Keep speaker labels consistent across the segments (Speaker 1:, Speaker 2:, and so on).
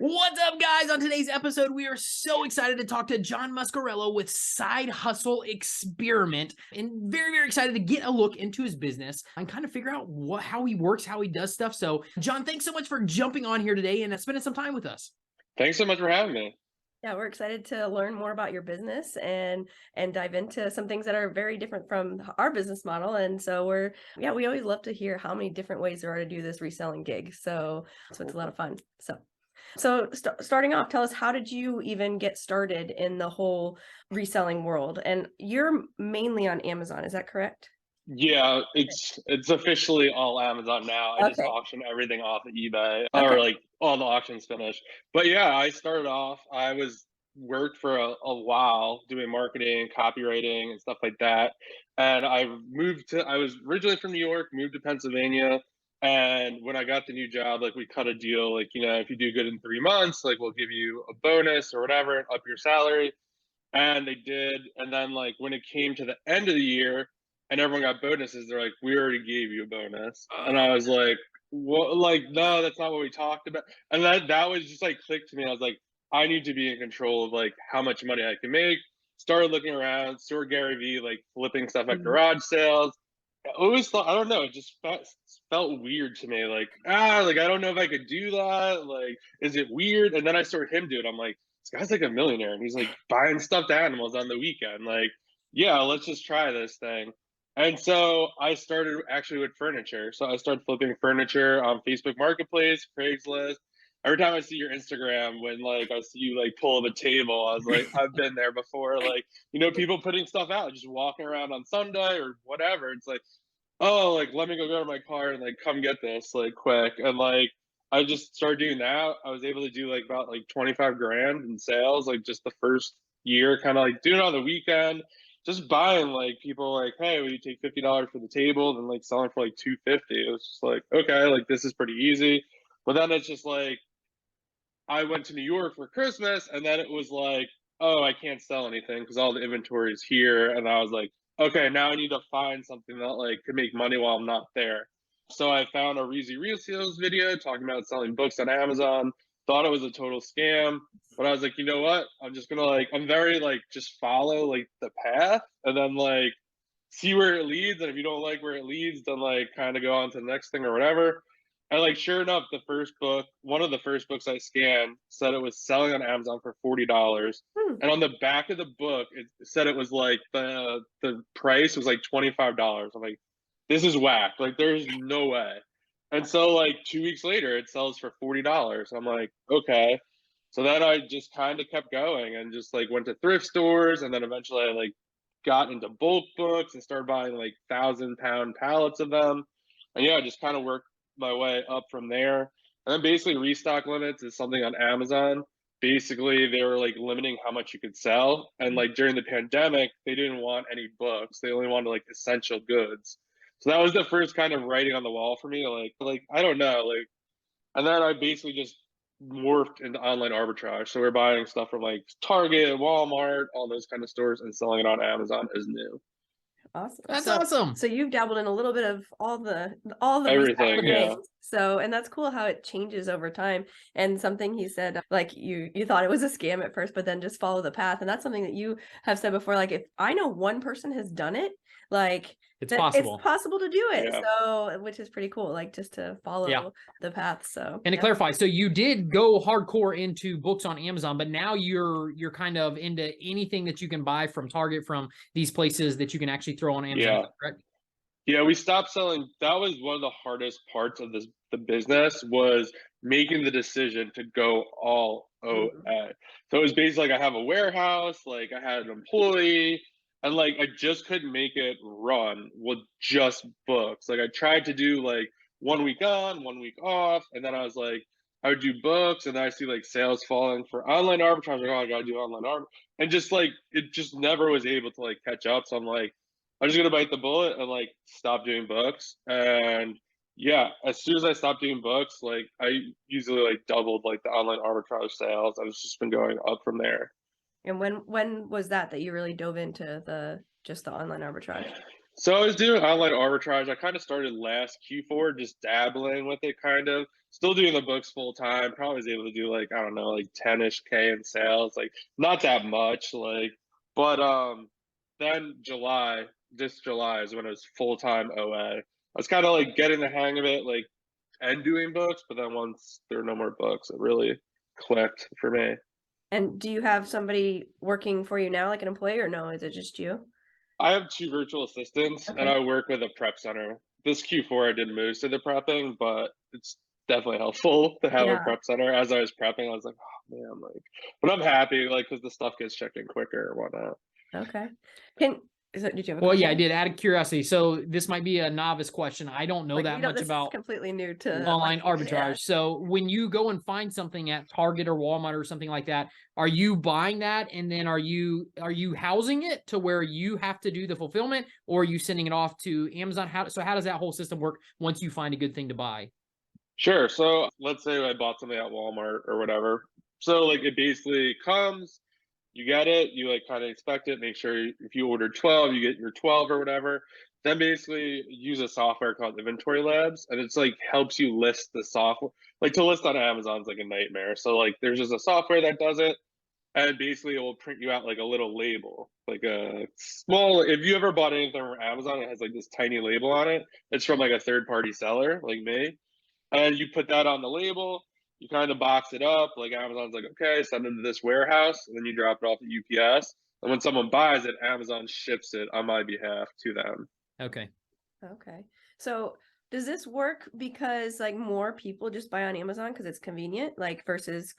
Speaker 1: What's up, guys? On today's episode, we are so excited to talk to John Muscarello with Side Hustle Experiment, and very, very excited to get a look into his business and kind of figure out how he works, how he does stuff. So, John, thanks so much for jumping on here today and spending some time with us.
Speaker 2: Thanks so much for having me.
Speaker 3: Yeah, we're excited to learn more about your business and dive into some things that are very different from our business model. And so we always love to hear how many different ways there are to do this reselling gig. So it's a lot of fun. So starting off, tell us, how did you even get started in the whole reselling world? And you're mainly on Amazon, is that correct?
Speaker 2: Yeah, it's officially all Amazon now. I just
Speaker 3: Okay.
Speaker 2: auction everything off of eBay,
Speaker 3: Okay.
Speaker 2: or like all the auctions finished. But yeah, I started off. Worked for a while doing marketing, copywriting, and stuff like that. And I was originally from New York, moved to Pennsylvania. And when I got the new job, like we cut a deal, like, if you do good in 3 months, like we'll give you a bonus or whatever, and up your salary. And they did. And then like when it came to the end of the year and everyone got bonuses, they're like, we already gave you a bonus. And I was like, what? Like, no, that's not what we talked about. And that was just like clicked to me. I was like, I need to be in control of like how much money I can make. Started looking around, saw Gary Vee like flipping stuff at garage sales. I always thought, I don't know, it just felt weird to me. Like, like I don't know if I could do that. Like, is it weird? And then I saw him do it. I'm like, this guy's like a millionaire and he's like buying stuffed animals on the weekend. Like, yeah, let's just try this thing. And so I started actually with furniture. So I started flipping furniture on Facebook Marketplace, Craigslist. Every time I see your Instagram, when like I see you like pull up a table, I was like, I've been there before. Like, people putting stuff out, just walking around on Sunday or whatever. It's like, oh, like let me go to my car and like come get this like quick. And like I just started doing that. I was able to do like about like 25 grand in sales, like just the first year, kind of like doing it on the weekend, just buying like people like, hey, will you take $50 for the table? And then like selling for like 250. It was just like, okay, like this is pretty easy. But then it's just like I went to New York for Christmas and then it was like, oh, I can't sell anything because all the inventory is here. And I was like, okay, now I need to find something that like could make money while I'm not there. So I found a Reezy Real Sales video talking about selling books on Amazon. Thought it was a total scam, but I was like, you know what? I'm just gonna like, I'm very like, just follow like the path and then like see where it leads. And if you don't like where it leads, then like kind of go on to the next thing or whatever. And like, sure enough, one of the first books I scanned said it was selling on Amazon for $40. And on the back of the book, it said it was like the price was like $25. I'm like, this is whack. Like, there's no way. And so like 2 weeks later, it sells for $40. I'm like, okay. So then I just kind of kept going and just like went to thrift stores, and then eventually I like got into bulk books and started buying like 1,000-pound pallets of them. And yeah, I just kind of worked my way up from there. And then basically restock limits is something on Amazon. Basically, they were like limiting how much you could sell. And like during the pandemic, they didn't want any books. They only wanted like essential goods. So that was the first kind of writing on the wall for me. Like I don't know, like, and then I basically just morphed into online arbitrage. So we're buying stuff from like Target, Walmart, all those kind of stores, and selling it on Amazon as new.
Speaker 3: Awesome.
Speaker 1: That's awesome.
Speaker 3: So you've dabbled in a little bit of all the
Speaker 2: Everything, yeah.
Speaker 3: things. So, and that's cool how it changes over time. And something he said, like you thought it was a scam at first, but then just follow the path. And that's something that you have said before. Like, if I know one person has done it, like
Speaker 1: It's possible.
Speaker 3: It's possible to do it.
Speaker 2: Yeah.
Speaker 3: So, which is pretty cool. Like just to follow the path. So,
Speaker 1: And to clarify, so you did go hardcore into books on Amazon, but now you're kind of into anything that you can buy from Target, from these places that you can actually throw on Amazon,
Speaker 2: Yeah.
Speaker 1: correct?
Speaker 2: Yeah, we stopped selling. That was one of the hardest parts of the business, was making the decision to go all OA. So it was basically like I have a warehouse, like I had an employee, and like I just couldn't make it run with just books. Like I tried to do like 1 week on, 1 week off, and then I was like, I would do books, and then I see like sales falling for online arbitrage. Like, oh, I gotta do online arbitrage, and just like it just never was able to like catch up. So I'm like, I'm just gonna bite the bullet and like stop doing books. And yeah, as soon as I stopped doing books, like I usually like doubled like the online arbitrage sales. I've just been going up from there.
Speaker 3: and when was that you really dove into the online arbitrage?
Speaker 2: So I was doing online arbitrage. I kind of started last Q4, just dabbling with it kind of. still doing the books full time. Probably was able to do like, I don't know, like 10-ish K in sales, like not that much, like, but then this July is when it was full time OA. I was kind of like getting the hang of it, like, and doing books, but then once there were no more books, it really clicked for me.
Speaker 3: And do you have somebody working for you now, like an employee, or no? Is it just you?
Speaker 2: I have two virtual assistants, and
Speaker 3: Okay.
Speaker 2: I work with a prep center. This Q4, I did most of the prepping, but it's definitely helpful to have a
Speaker 3: Yeah.
Speaker 2: prep center. As I was prepping, I was like, oh man, like, but I'm happy, like, because the stuff gets checked in quicker and whatnot.
Speaker 3: Okay. Did you have a
Speaker 1: Well, yeah, I
Speaker 3: question?
Speaker 1: did. Out of curiosity, so this might be a novice question. I don't know
Speaker 3: Like,
Speaker 1: that
Speaker 3: you know,
Speaker 1: much
Speaker 3: this is
Speaker 1: about
Speaker 3: completely new to
Speaker 1: online
Speaker 3: marketing. Yeah.
Speaker 1: arbitrage. So when you go and find something at Target or Walmart or something like that, are you buying that and then are you housing it to where you have to do the fulfillment, or are you sending it off to Amazon? How does that whole system work once you find a good thing to buy?
Speaker 2: Sure. So let's say I bought something at Walmart or whatever. So like it basically comes, you get it, you like kind of expect it, make sure if you ordered 12, you get your 12 or whatever. Then basically use a software called Inventory Labs, and it's like helps you list the software. Like to list on Amazon's like a nightmare. So like there's just a software that does it, and basically it will print you out like a little label, like a small. If you ever bought anything from Amazon, it has like this tiny label on it. It's from like a third-party seller, like me, and you put that on the label. You kind of box it up. Like Amazon's like, okay, send them to this warehouse, and then you drop it off at UPS. And when someone buys it, Amazon ships it on my behalf to them.
Speaker 1: Okay.
Speaker 3: Okay. So does this work because like more people just buy on Amazon because it's convenient, like versus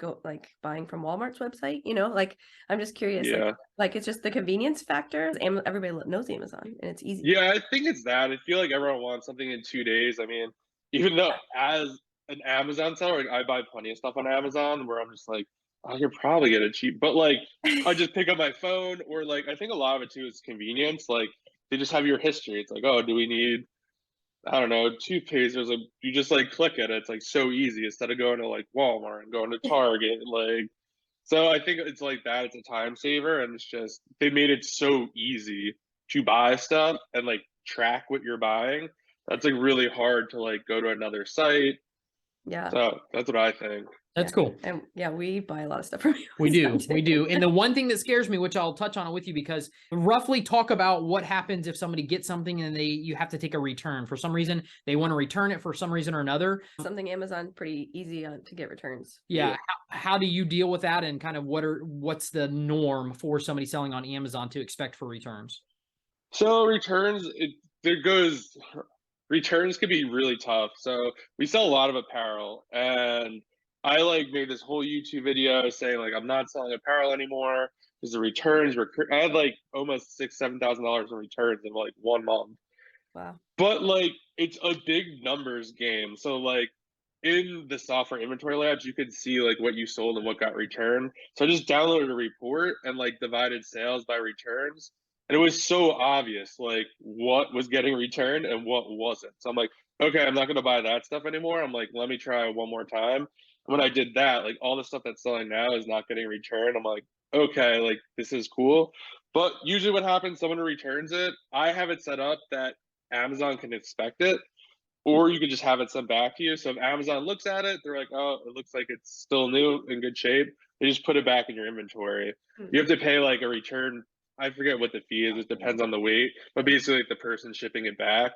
Speaker 3: buying from Walmart's website? You know, like I'm just curious,
Speaker 2: Yeah.
Speaker 3: like it's just the convenience factor. Everybody knows Amazon and it's easy.
Speaker 2: Yeah, I think it's that. I feel like everyone wants something in 2 days. I mean, even though as an Amazon seller, like I buy plenty of stuff on Amazon where I'm just like, I could probably get it cheap. But like I just pick up my phone, or like I think a lot of it too is convenience. Like they just have your history. It's like, oh, do we need, I don't know, toothpaste? There's a, you just like click it. It's like so easy instead of going to like Walmart and going to Target. Like, so I think it's like that. It's a time saver, and it's just they made it so easy to buy stuff and like track what you're buying. That's like really hard to like go to another site.
Speaker 3: Yeah.
Speaker 2: So that's what I think.
Speaker 1: That's cool.
Speaker 3: And yeah, we buy a lot of stuff from
Speaker 1: We do.
Speaker 3: Amazon
Speaker 1: We
Speaker 3: too.
Speaker 1: do. And the one thing that scares me, which I'll touch on it with you, because roughly talk about what happens if somebody gets something and you have to take a return. For some reason, they want to return it for some reason or another.
Speaker 3: Something Amazon pretty easy to get returns.
Speaker 1: Yeah.
Speaker 2: Yeah.
Speaker 1: How do you deal with that, and kind of what's the norm for somebody selling on Amazon to expect for returns?
Speaker 2: So returns, there goes, returns could be really tough. So we sell a lot of apparel, and I like made this whole YouTube video saying like I'm not selling apparel anymore because the returns were. I had like almost $7,000 in returns in like 1 month.
Speaker 3: Wow.
Speaker 2: But like it's a big numbers game. So like in the software Inventory Labs, you could see like what you sold and what got returned. So I just downloaded a report and like divided sales by returns. And it was so obvious like what was getting returned and what wasn't. So I'm like, okay, I'm not gonna buy that stuff anymore. I'm like, let me try one more time. And when I did that, like all the stuff that's selling now is not getting returned. I'm like, okay, like this is cool. But usually what happens, someone returns it. I have it set up that Amazon can inspect it, or you can just have it sent back to you. So if Amazon looks at it, they're like, oh, it looks like it's still new, in good shape. They just put it back in your inventory. You have to pay like a return. I forget what the fee is. It depends on the weight, but basically like the person shipping it back,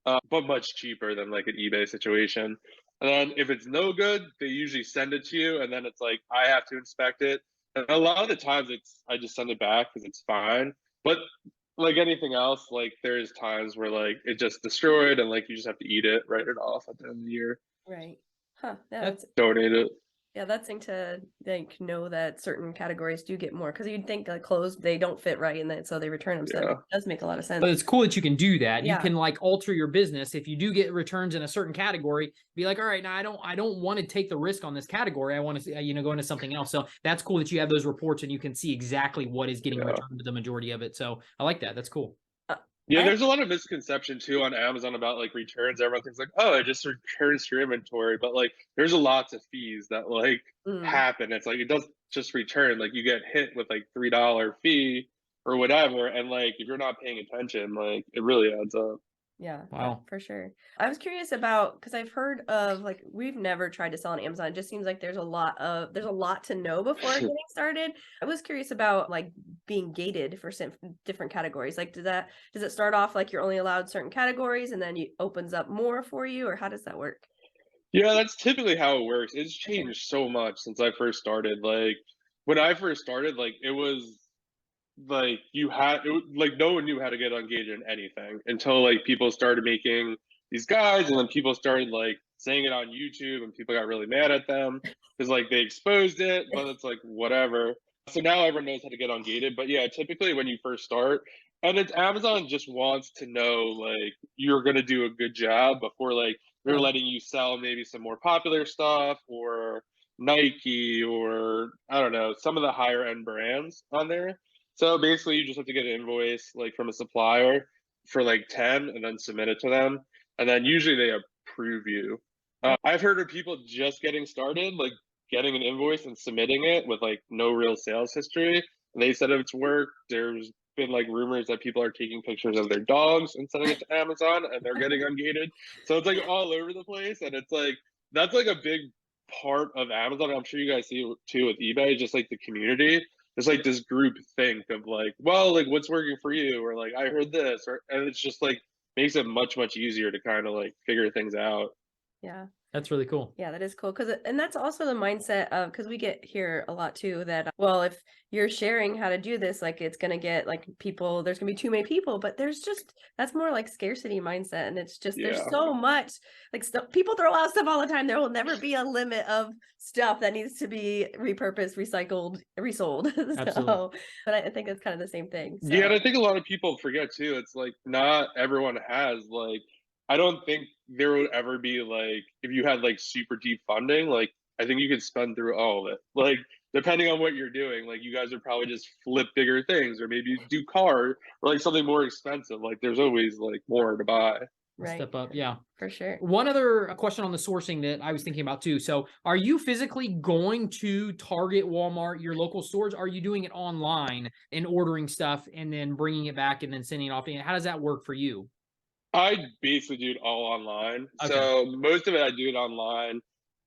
Speaker 2: but much cheaper than like an eBay situation. And then if it's no good, they usually send it to you, and then it's like I have to inspect it. And a lot of the times, it's I just send it back because it's fine. But like anything else, like there's times where like it just destroyed, and like you just have to eat it, write it off at the end of the year,
Speaker 3: Right. Huh. Yeah,
Speaker 1: That's
Speaker 2: donate it.
Speaker 3: that's thing to like know that certain categories do get more, because you'd think like clothes, they don't fit right and then so they return them. So
Speaker 2: Yeah.
Speaker 3: that does make a lot of sense.
Speaker 1: But it's cool that you can do that. You
Speaker 3: Yeah.
Speaker 1: can like alter your business. If you do get returns in a certain category, be like, all right, now I don't want to take the risk on this category. I want to, go into something else. So that's cool that you have those reports and you can see exactly what is getting returned to the majority of it. So I like that. That's cool.
Speaker 2: Yeah, there's a lot of misconception too on Amazon about like returns. Everyone thinks like, oh, it just returns to your inventory, but like there's a lots of fees that like happen. It's like it doesn't just return. Like you get hit with like $3 fee or whatever, and like if you're not paying attention, like it really adds up.
Speaker 3: Yeah,
Speaker 1: Wow.
Speaker 3: for sure. I was curious about, because I've heard of, like, we've never tried to sell on Amazon. It just seems like there's a lot to know before getting started. I was curious about like being gated for some different categories. Like, does it start off like you're only allowed certain categories and then it opens up more for you, or how does that work?
Speaker 2: Yeah, that's typically how it works. It's
Speaker 3: Okay.
Speaker 2: changed so much since I first started. Like when I first started, like it was like like no one knew how to get engaged in anything until like people started making these guides, and then people started like saying it on YouTube, and people got really mad at them because like they exposed it, but it's like whatever. So now everyone knows how to get ungated. But yeah, typically when you first start, and it's Amazon just wants to know like you're gonna do a good job before like they're
Speaker 3: Yeah.
Speaker 2: letting you sell maybe some more popular stuff or Nike or I don't know, some of the higher end brands on there. So basically, you just have to get an invoice like from a supplier for like 10 and then submit it to them. And then usually they approve you.
Speaker 3: Oh,
Speaker 2: I've heard of people just getting started, like getting an invoice and submitting it with like no real sales history. And they said it's worked. There's been like rumors that people are taking pictures of their dogs and sending it to Amazon and they're getting ungated. So it's like all over the place. And it's like, that's like a big part of Amazon. I'm sure you guys see it too with eBay, just like the community. There's like this group think of like, well, like what's working for you, or like I heard this, or and it's just like makes it much easier to kind of like figure things out.
Speaker 3: yeah.
Speaker 1: That's really cool.
Speaker 3: Yeah, that is cool. And that's also the mindset of, because we get here a lot too, that, well, if you're sharing how to do this, like it's going to get like people, there's going to be too many people, but that's more like scarcity mindset. And it's just, there's
Speaker 2: Yeah,
Speaker 3: so much like stuff. People throw out stuff all the time. There will never be a limit of stuff that needs to be repurposed, recycled, resold.
Speaker 1: Absolutely.
Speaker 3: So, but I think it's kind of the same thing.
Speaker 2: yeah, and
Speaker 3: So,
Speaker 2: I think a lot of people forget too. It's like not everyone has like. I don't think there would ever be like if you had like super deep funding, like I think you could spend through all of it. Like depending on what you're doing, like you guys would probably just flip bigger things or maybe do car or like something more expensive. Like there's always like more to buy.
Speaker 3: right.
Speaker 1: Step up. Yeah.
Speaker 3: For sure.
Speaker 1: One other question on the sourcing that I was thinking about too. So, are you physically going to Target, Walmart, your local stores? Are you doing it online and ordering stuff and then bringing it back and then sending it off? How does that work for you?
Speaker 2: I basically do it all online.
Speaker 1: Okay.
Speaker 2: So most of it I do it online.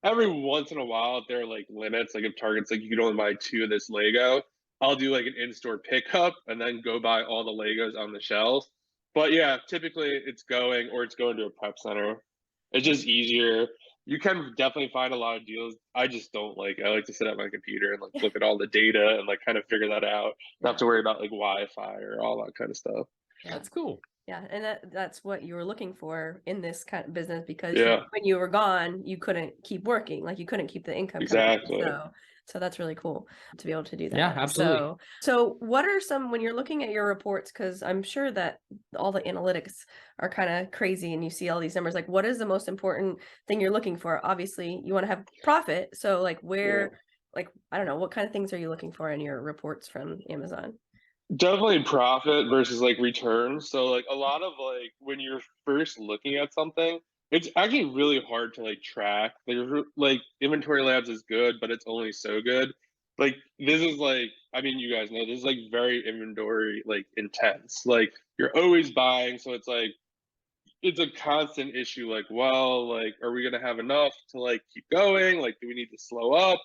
Speaker 2: Every once in a while, there are like limits. Like if Target's like you can only buy 2 of this Lego, I'll do like an in-store pickup and then go buy all the Legos on the shelves. But yeah, typically it's going to a prep center. It's just easier. You can definitely find a lot of deals. I just don't like. I like to sit at my computer and like look at all the data and like kind of figure that out. Not have
Speaker 3: Yeah.
Speaker 2: to worry about like Wi-Fi or all that kind of stuff.
Speaker 3: Yeah.
Speaker 1: That's cool.
Speaker 3: Yeah, and that's what you were looking for in this kind of business, because
Speaker 2: Yeah,
Speaker 3: when you were gone, you couldn't keep working, like you couldn't keep the income coming in.
Speaker 2: exactly.
Speaker 3: So that's really cool to be able to do
Speaker 1: Yeah,
Speaker 3: that.
Speaker 1: absolutely.
Speaker 3: So what are some, when you're looking at your reports, because I'm sure that all the analytics are kind of crazy and you see all these numbers, like what is the most important thing you're looking for? Obviously, you want to have profit. So like
Speaker 2: Yeah.
Speaker 3: like I don't know, what kind of things are you looking for in your reports from Amazon?
Speaker 2: Definitely profit versus like returns. So like a lot of like when you're first looking at something, it's actually really hard to like track. Like inventory labs is good, but it's only so good. Like this is like I mean you guys know this is like very inventory like intense. Like you're always buying, so it's like it's a constant issue. Like, well, like are we gonna have enough to like keep going? Like do we need to slow up?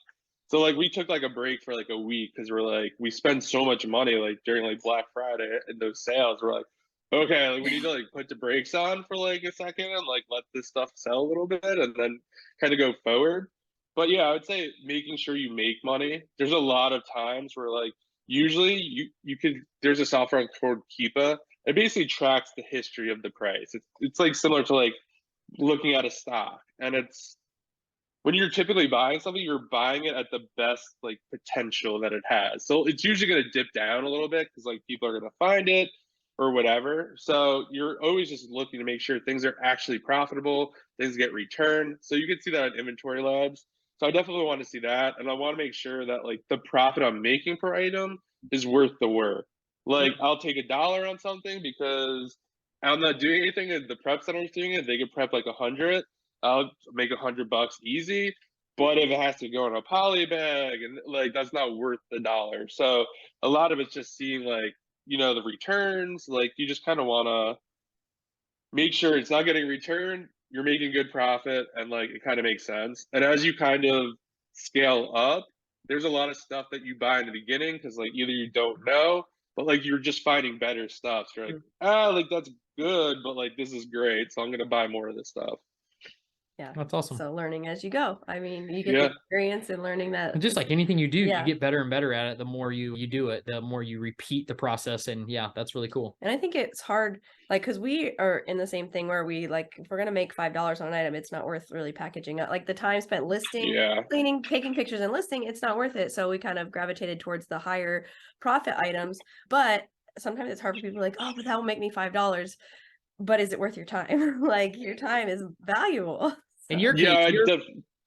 Speaker 2: So like we took like a break for like a week because we're like we spend so much money like during like Black Friday and those sales. We're like, okay, like we need to like put the brakes on for like a second and like let this stuff sell a little bit and then kind of go forward. But yeah, I would say making sure you make money. There's a lot of times where like usually you could there's a software called Keepa. It basically tracks the history of the price. It's like similar to like looking at a stock, and it's when you're typically buying something, you're buying it at the best like potential that it has. So it's usually going to dip down a little bit because like people are going to find it or whatever. So you're always just looking to make sure things are actually profitable, things get returned. So you can see that in inventory labs. So I definitely want to see that, and I want to make sure that like the profit I'm making per item is worth the work. Like I'll take $1 on something because I'm not doing anything. And the prep center is doing it. They could prep like 100. I'll make $100 easy. But if it has to go in a poly bag and like that's not worth the dollar. So a lot of it's just seeing like, the returns. Like you just kind of want to make sure it's not getting returned, you're making good profit, and like it kind of makes sense. And as you kind of scale up, there's a lot of stuff that you buy in the beginning because like either you don't know, but like you're just finding better stuff. So you're like,
Speaker 3: Mm.
Speaker 2: like that's good, but like this is great, so I'm gonna buy more of this stuff.
Speaker 3: Yeah.
Speaker 1: That's awesome.
Speaker 3: So learning as you go. I mean, you get the
Speaker 2: Yeah.
Speaker 3: experience and learning that.
Speaker 1: And just like anything you do,
Speaker 3: Yeah.
Speaker 1: you get better and better at it. The more you do it, the more you repeat the process. And yeah, that's really cool.
Speaker 3: And I think it's hard, like, because we are in the same thing where we like, if we're gonna make $5 on an item, it's not worth really packaging up. Like the time spent listing,
Speaker 2: Yeah.
Speaker 3: cleaning, taking pictures, and listing, it's not worth it. So we kind of gravitated towards the higher profit items. But sometimes it's hard for people like, oh, but that will make me $5. But is it worth your time? Like your time is valuable.
Speaker 1: In
Speaker 3: So,
Speaker 1: your
Speaker 2: Yeah,
Speaker 1: case, you're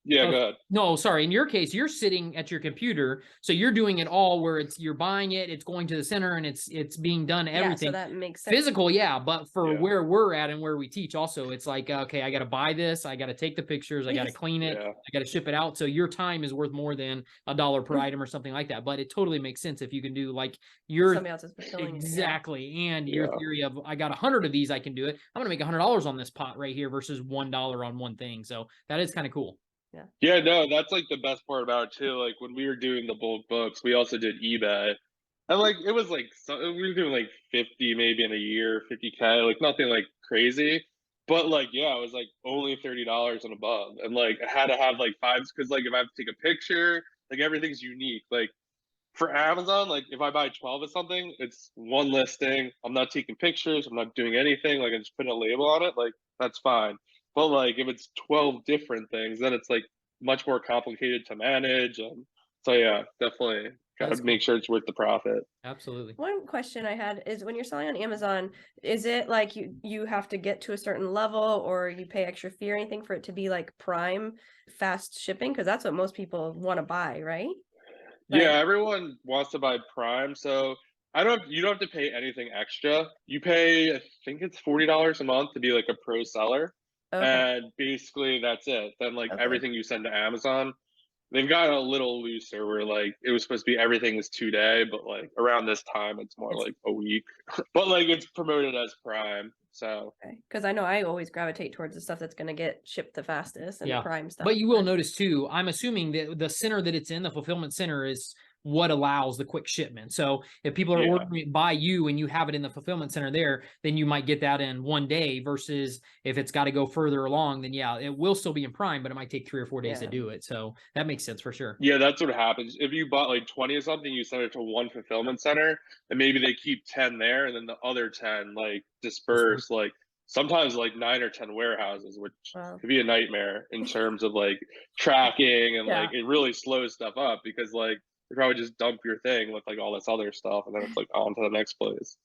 Speaker 2: yeah,
Speaker 1: Oh,
Speaker 2: go ahead.
Speaker 1: no, sorry. In your case, you're sitting at your computer, so you're doing it all where you're buying it, it's going to the center, and it's being done
Speaker 3: yeah, so
Speaker 1: everything.
Speaker 3: that makes sense.
Speaker 1: Physical, yeah, but for
Speaker 2: Yeah.
Speaker 1: where we're at and where we teach, also, it's like, okay, I got to buy this, I got to take the pictures, I got to
Speaker 3: Yes.
Speaker 1: clean it,
Speaker 2: Yeah.
Speaker 1: I got to ship it out. So your time is worth more than $1 per item or something like that. But it totally makes sense if you can do like your
Speaker 3: Somebody else is fulfilling it. Yeah.
Speaker 1: exactly, and your
Speaker 2: Yeah.
Speaker 1: theory of I got 100 of these, I can do it. I'm gonna make $100 on this pot right here versus $1 on one thing. So that is kind of cool.
Speaker 2: Yeah, no, that's like the best part about it too. Like when we were doing the bulk books, we also did eBay. And like it was like we were doing like 50 maybe in a year, 50K, like nothing like crazy. But like yeah, it was like only $30 and above. And like I had to have like five because like if I have to take a picture, like everything's unique. Like for Amazon, like if I buy 12 of something, it's one listing. I'm not taking pictures, I'm not doing anything, like I'm just putting a label on it, like that's fine. But like if it's 12 different things, then it's like much more complicated to manage. And so yeah, definitely gotta
Speaker 1: That's
Speaker 2: make
Speaker 1: cool.
Speaker 2: sure it's worth the profit.
Speaker 1: Absolutely.
Speaker 3: One question I had is when you're selling on Amazon, is it like you have to get to a certain level or you pay extra fee or anything for it to be like prime fast shipping? Because that's what most people want to buy, right?
Speaker 2: Yeah,
Speaker 3: Like,
Speaker 2: everyone wants to buy Prime, so you don't have to pay anything extra. You pay, I think it's $40 a month to be like a pro seller.
Speaker 3: okay,
Speaker 2: And basically that's it. Then like
Speaker 3: okay.
Speaker 2: everything you send to Amazon, they've got a little looser where like it was supposed to be everything is 2 day, but like around this time it's more
Speaker 3: It's
Speaker 2: like a week. But like it's promoted as Prime. So
Speaker 3: okay. Because I know I always gravitate towards the stuff that's going to get shipped the fastest and the
Speaker 1: Yeah.
Speaker 3: prime stuff.
Speaker 1: But you will notice too, I'm assuming that the center that it's in, the fulfillment center, is what allows the quick shipment. So if people are
Speaker 2: yeah.
Speaker 1: ordering it by you and you have it in the fulfillment center there, then you might get that in one day versus if it's got to go further along, then yeah, it will still be in Prime, but it might take 3 or 4 days to
Speaker 3: Yeah.
Speaker 1: do it. So that makes sense for sure.
Speaker 2: Yeah, that's what happens. If you bought like 20 or something, you send it to one fulfillment center, and maybe they keep 10 there, and then the other 10 like disperse, like sometimes like 9 or 10 warehouses, which
Speaker 3: Wow.
Speaker 2: could be a nightmare in terms of like tracking and
Speaker 3: Yeah.
Speaker 2: like it really slows stuff up because like you probably just dump your thing with like all this other stuff, and then it's like on to the next place.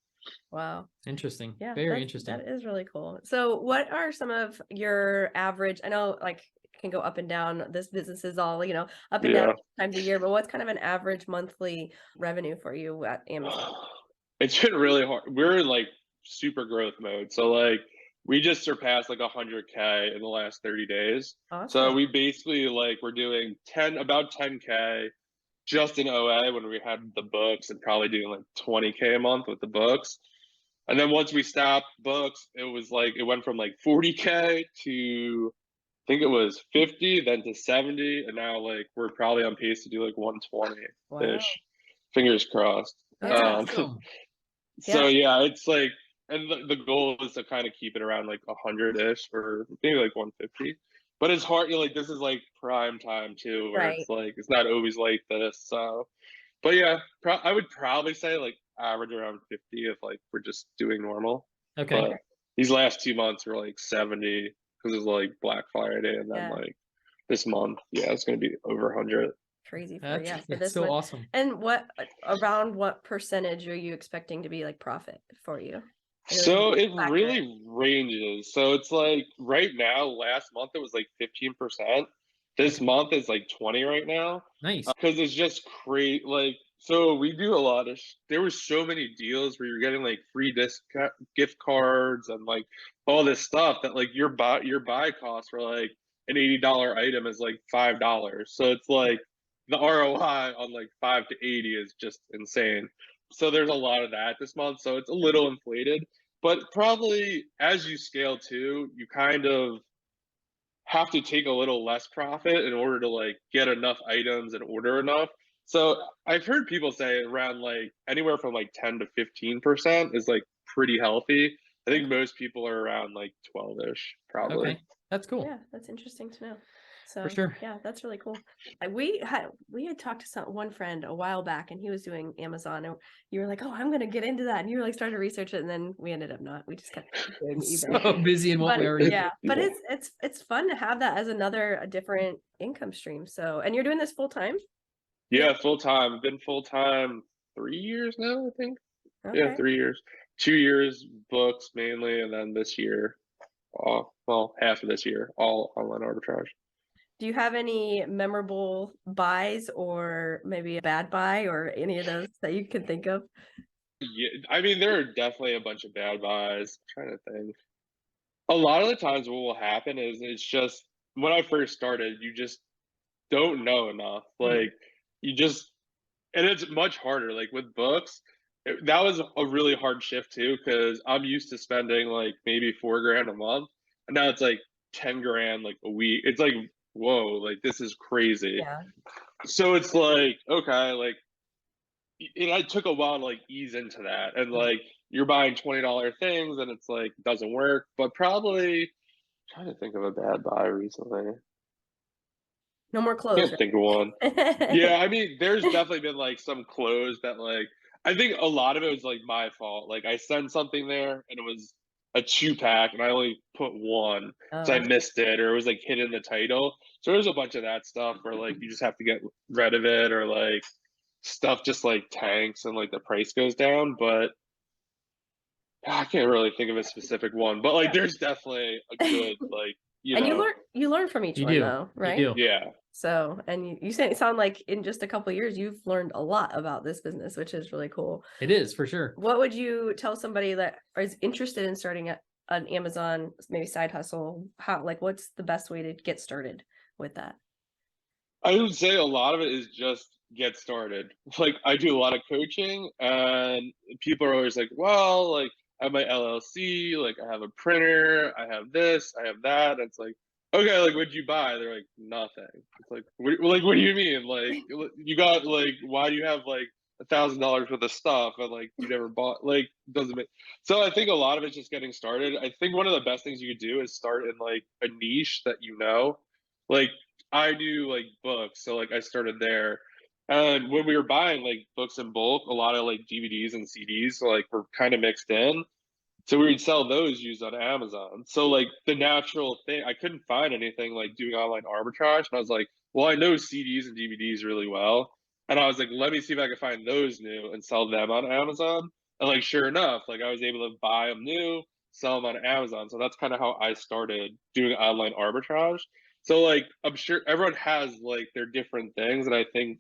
Speaker 3: Wow.
Speaker 1: Interesting.
Speaker 3: Yeah,
Speaker 1: Very interesting.
Speaker 3: that is really cool. So what are some of your average, I know like it can go up and down. This business is all, up and down
Speaker 2: Yeah.
Speaker 3: times a year, but what's kind of an average monthly revenue for you at Amazon?
Speaker 2: It's been really hard. We're in like super growth mode. So like we just surpassed like 100K in the last 30 days. So
Speaker 3: Awesome.
Speaker 2: we basically like we're doing about 10K just in OA when we had the books and probably doing like 20K a month with the books. And then once we stopped books, it was like it went from like 40K to I think it was 50, then to 70, and now like we're probably on pace to do like 120
Speaker 3: Wow.
Speaker 2: ish. Fingers crossed.
Speaker 1: That's
Speaker 3: Yeah.
Speaker 1: awesome.
Speaker 2: So
Speaker 3: Yeah.
Speaker 2: yeah, it's like, and the goal is to kind of keep it around like 100-ish or maybe like 150. But it's hard. Like this is like prime time too, where
Speaker 3: Right.
Speaker 2: it's like it's not always like this. So, but yeah, I would probably say like average around 50 if like we're just doing normal.
Speaker 1: Okay.
Speaker 2: But these last 2 months were like 70 because it's like Black Friday, and then
Speaker 3: Yeah.
Speaker 2: like this month, yeah, it's gonna be over 100.
Speaker 3: Crazy for
Speaker 1: That's
Speaker 3: this
Speaker 1: so
Speaker 3: one.
Speaker 1: awesome.
Speaker 3: And around what percentage are you expecting to be like profit for you? I know there's
Speaker 2: So it
Speaker 3: a factor.
Speaker 2: really ranges. So it's like right now, last month it was like 15%. This
Speaker 1: Okay.
Speaker 2: month is like 20 right now.
Speaker 1: Nice.
Speaker 2: Because it's just crazy. Like, so we do a lot of, there were so many deals where you're getting like free gift cards and like all this stuff that like your buy cost for like an $80 item is like $5. So it's like the ROI on like 5 to 80 is just insane. So there's a lot of that this month. So it's a little inflated. But probably as you scale too, you kind of have to take a little less profit in order to like get enough items and order enough. So I've heard people say around like anywhere from like 10 to 15% is like pretty healthy. I think most people are around like 12-ish, probably.
Speaker 1: Okay, that's cool.
Speaker 3: Yeah, that's interesting to know. So
Speaker 1: For sure.
Speaker 3: yeah, that's really cool. We had talked to one friend a while back, and he was doing Amazon, and you were like, "Oh, I'm gonna get into that," and you were like starting to research it, and then we ended up not. We just kept doing eBay.
Speaker 1: So busy in what
Speaker 3: But
Speaker 1: we already
Speaker 3: yeah, but it's fun to have that as a different income stream. So, and you're doing this full time?
Speaker 2: Yeah, full time. Been full time 3 years now, I think. Yeah,
Speaker 3: Okay.
Speaker 2: 3 years. 2 years books mainly, and then this year, well, half of this year, all online arbitrage.
Speaker 3: Do you have any memorable buys or maybe a bad buy or any of those that you can think of?
Speaker 2: Yeah, I mean, there are definitely a bunch of bad buys. I'm trying to think. A lot of the times, what will happen is it's just when I first started, you just don't know enough.
Speaker 3: Mm.
Speaker 2: Like, you just, and it's much harder. Like with books, that was a really hard shift too, because I'm used to spending like maybe 4 grand a month, and now it's like 10 grand like a week. It's like, whoa, like this is crazy.
Speaker 3: Yeah.
Speaker 2: So it's like, okay, like, and I took a while to like ease into that, and
Speaker 3: Mm.
Speaker 2: like you're buying $20 things, and it's like doesn't work. But probably trying to think of a bad buy recently.
Speaker 3: No more clothes,
Speaker 2: Can't think of one.
Speaker 3: right?
Speaker 2: Yeah, I mean, there's definitely been like some clothes that like I think a lot of it was like my fault. Like I sent something there and it was a 2 pack and I only put one, so I
Speaker 3: Oh,
Speaker 2: missed it, or it was like hidden in the title. So there's a bunch of that stuff where like you just have to get rid of it, or like stuff just like tanks and like the price goes down. But I can't really think of a specific one. But like there's definitely a
Speaker 3: yeah.
Speaker 2: good like
Speaker 3: And you learn from each
Speaker 1: You
Speaker 3: one
Speaker 1: do.
Speaker 3: though,
Speaker 1: You
Speaker 3: right?
Speaker 1: do.
Speaker 2: yeah.
Speaker 3: So, and you sound like in just a couple of years you've learned a lot about this business, which is really cool.
Speaker 1: It is for sure.
Speaker 3: What would you tell somebody that is interested in starting an Amazon maybe side hustle? How, like, what's the best way to get started with that?
Speaker 2: I would say a lot of it is just get started. Like I do a lot of coaching, and people are always like, "Well, like I have my LLC, like I have a printer, I have this, I have that." And it's like, okay, like what'd you buy? They're like, nothing. It's like, what do you mean? Like you got like, why do you have like $1,000 worth of stuff and like you never bought? Like doesn't make. So I think a lot of it's just getting started. I think one of the best things you could do is start in like a niche that you know, like I do like books, so like I started there. And when we were buying like books in bulk, a lot of like DVDs and CDs like were kind of mixed in. So we would sell those used on Amazon. So like the natural thing, I couldn't find anything like doing online arbitrage. And I was like, well, I know CDs and DVDs really well. And I was like, let me see if I can find those new and sell them on Amazon. And like sure enough, like I was able to buy them new, sell them on Amazon. So that's kind of how I started doing online arbitrage. So like I'm sure everyone has like their different things, and I think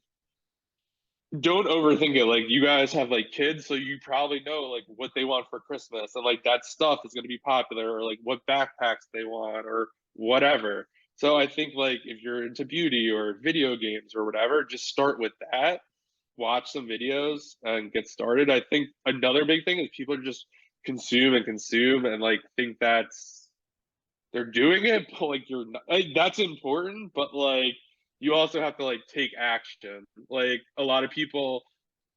Speaker 2: don't overthink it. Like you guys have like kids, so you probably know like what they want for Christmas, and like that stuff is going to be popular, or like what backpacks they want, or whatever. So I think like if you're into beauty or video games or whatever, just start with that. Watch some videos and get started. I think another big thing is people just consume and consume and like think they're doing it, but like you're not, like, that's important, but like you also have to like take action. Like a lot of people,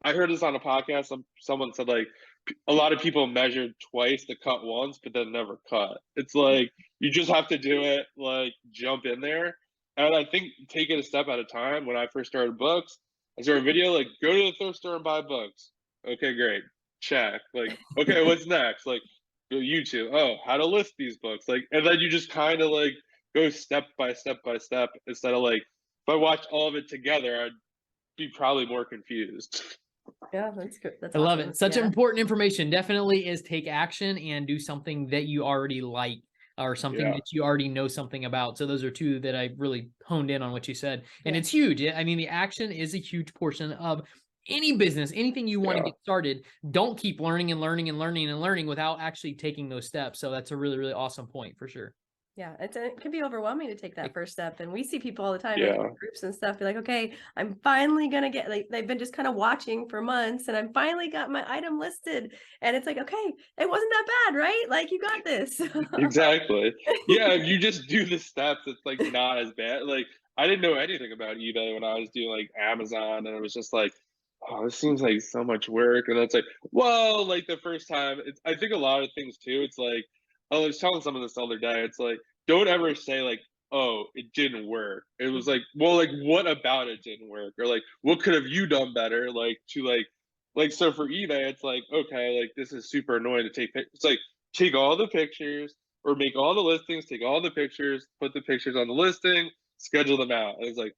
Speaker 2: I heard this on a podcast. Someone said like a lot of people measured twice to cut once, but then never cut. It's like you just have to do it, like jump in there. And I think take it a step at a time. When I first started books, I started a video like go to the thrift store and buy books. Okay, great. Check. Like, okay, what's next? Like YouTube. Oh, how to list these books. Like, and then you just kind of like go step by step by step instead of like if I watched all of it together, I'd be probably more confused.
Speaker 3: Yeah, that's good. That's
Speaker 1: I love
Speaker 3: awesome.
Speaker 1: it. Such
Speaker 3: Yeah.
Speaker 1: important information. Definitely is take action and do something that you already like, or something
Speaker 2: Yeah.
Speaker 1: that you already know something about. So those are two that I really honed in on what you said. And
Speaker 3: Yeah.
Speaker 1: it's huge. I mean, the action is a huge portion of any business, anything you want to
Speaker 2: Yeah.
Speaker 1: get started. Don't keep learning and learning and learning and learning without actually taking those steps. So that's a really, really awesome point for sure.
Speaker 3: Yeah, it can be overwhelming to take that first step. And we see people all the time
Speaker 2: Yeah.
Speaker 3: in groups and stuff be like, okay, I'm finally going to get, like, they've been just kind of watching for months and I'm finally got my item listed. And it's like, okay, it wasn't that bad, right? Like, you got this.
Speaker 2: Exactly. Yeah, if you just do the steps, it's like not as bad. Like I didn't know anything about eBay when I was doing like Amazon, and it was just like, oh, this seems like so much work. And it's like, well, like the first time, I think a lot of things too. It's like, I was telling someone this the other day. It's like, don't ever say like, oh, it didn't work. It was like, well, like what about it didn't work, or like what could have you done better, like to like so for eBay, it's like, okay, like this is super annoying to take. It's like take all the pictures or make all the listings, take all the pictures, put the pictures on the listing, schedule them out. And it's like,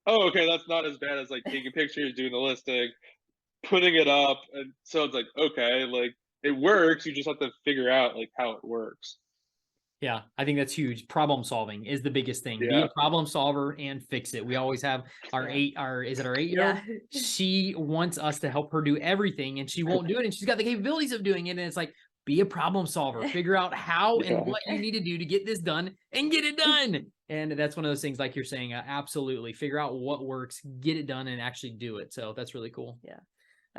Speaker 2: oh, okay, that's not as bad as like taking pictures, doing the listing, putting it up. And so it's like, okay, like it works. You just have to figure out like how it works.
Speaker 1: Yeah, I think that's huge. Problem solving is the biggest thing. Be
Speaker 2: Yeah.
Speaker 1: a problem solver and fix it. We always have our is it our 8-year-old?
Speaker 3: Yeah.
Speaker 1: She wants us to help her do everything and she won't do it. And she's got the capabilities of doing it. And it's like, be a problem solver, figure out how and what you need to do to get this done and get it done. And that's one of those things, like you're saying, absolutely figure out what works, get it done and actually do it. So that's really cool.
Speaker 3: Yeah.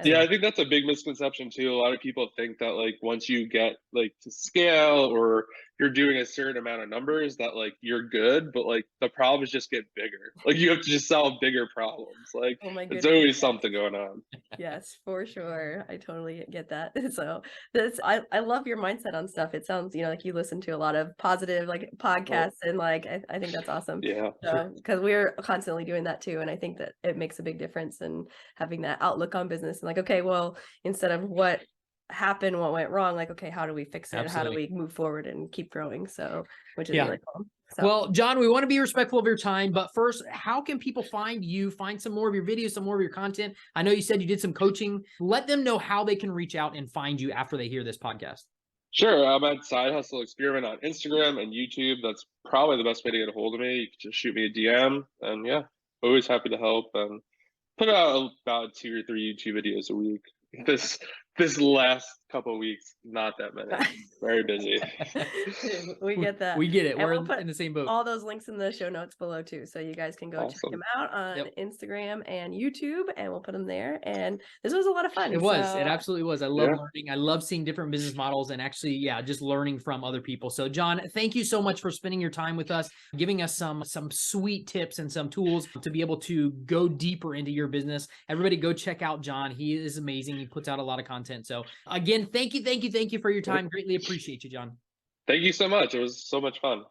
Speaker 2: Yeah, I think that's a big misconception too. A lot of people think that like once you get like to scale or you're doing a certain amount of numbers that like you're good, but like the problems just get bigger. Like you have to just solve bigger problems. Like
Speaker 3: Oh my
Speaker 2: there's
Speaker 3: goodness.
Speaker 2: always something going on.
Speaker 3: Yes, for sure. I totally get that. So I love your mindset on stuff. It sounds, like you listen to a lot of positive like podcasts and like I think that's awesome.
Speaker 2: Yeah.
Speaker 3: Because we're constantly doing that too. And I think that it makes a big difference in having that outlook on business and like, okay, well, instead of what happened, what went wrong, like, okay, how do we fix it?
Speaker 1: Absolutely.
Speaker 3: How do we move forward and keep growing? So, which is
Speaker 1: Yeah.
Speaker 3: really cool. So.
Speaker 1: Well, John, we want to be respectful of your time, but first, how can people find you, find some more of your videos, some more of your content? I know you said you did some coaching. Let them know how they can reach out and find you after they hear this podcast.
Speaker 2: Sure. I'm at Side Hustle Experiment on Instagram and YouTube. That's probably the best way to get a hold of me. You can just shoot me a DM, and yeah, always happy to help and put out about 2 or 3 YouTube videos a week. This last couple of weeks, not that many. Very busy.
Speaker 3: We get that.
Speaker 1: We get it.
Speaker 3: And
Speaker 1: We're
Speaker 3: we'll
Speaker 1: in the same boat.
Speaker 3: All those links in the show notes below too, so you guys can go check them out on Instagram and YouTube, and we'll put them there. And this was a lot of fun.
Speaker 1: It was. It absolutely was. I love learning. I love seeing different business models and actually, just learning from other people. So, John, thank you so much for spending your time with us, giving us some sweet tips and some tools to be able to go deeper into your business. Everybody, go check out John. He is amazing. He puts out a lot of content. So, again, thank you for your time. Greatly appreciate you, John.
Speaker 2: Thank you so much. It was so much fun.